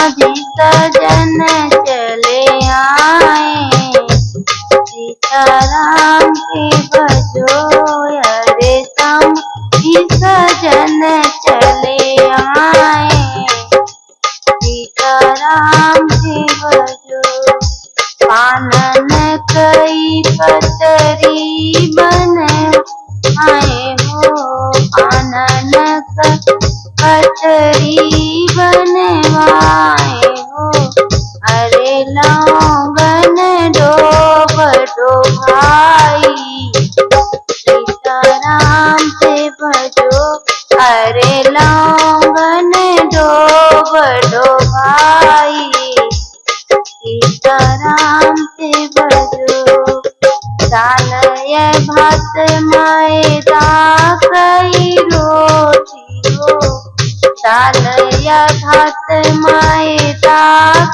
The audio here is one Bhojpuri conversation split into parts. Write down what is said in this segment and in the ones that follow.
समाधि सजन चले आए। सीताराम के भजो अरे समाधि सजन चले आए। सीताराम के भजो कानन कई पतरी बन आए हो। कानन पतरी बनवाए हो। अरे लौंगन डोब डोभाई। सीताराम से भजो अरे लौंगन डोब डोभाई। सीताराम से भजो डालय भात मैदा कई रोटी हो। डालय भात मैदा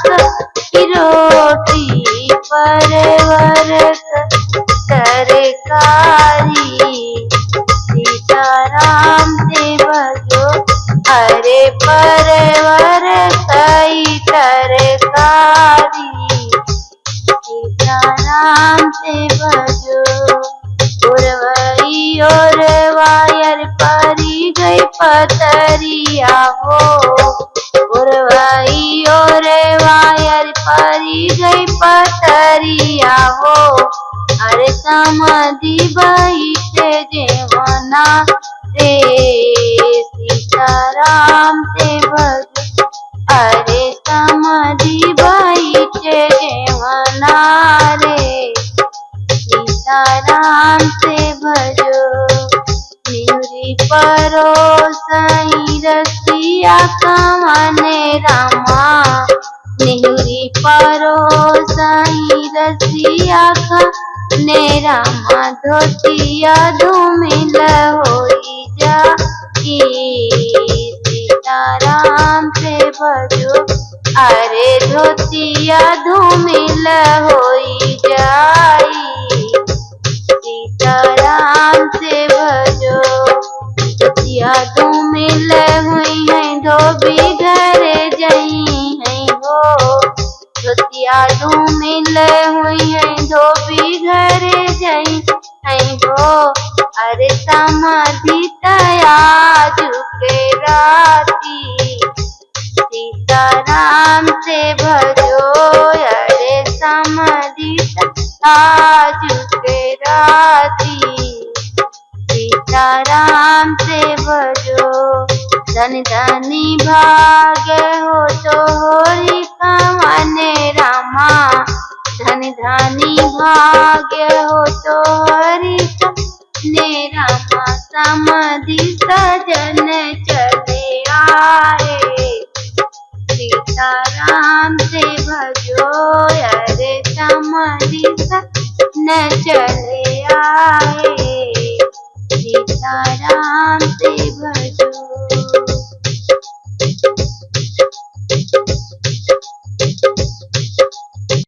कई रोटी परवर तरकारी। सीताराम से भजो अरे परवर कई तरकारी। सीताराम से भजो उर्वई और वायर परी गई पतरिया हो। उर्वई और वायर परी गई पतरिया हो। अरे समाधि बैठे जेवना रे। सीताराम से भजो अरे समाधि बैठे जेवना रे। सीताराम से भजो निहुरी परोसई रसिया कवने रामा। निहुरी परोसई रसिया कवने रामा। धोतिया धूमिल होई जाई। सीताराम से भजो अरे धोतिया धूमिल होई जाई। सीताराम से भजो धोतिया धूमिल हुई है। धोबी घर जई है हो। धोतिया धूमिल हुई है। धोबी घर जई है हो। अरे समाधि तयाज के राती। सीताराम से भजो अरे समाधि तयाज के राती। सीताराम से भजो धन धनी भाग्य हो तो होरी कवने रामा। धन धनी भाग्य हो तो हरि कवने रामा। समाधि सजन चले आए। सीताराम से भजो अरे समाधि सजन चले आए। सीताराम से भजो।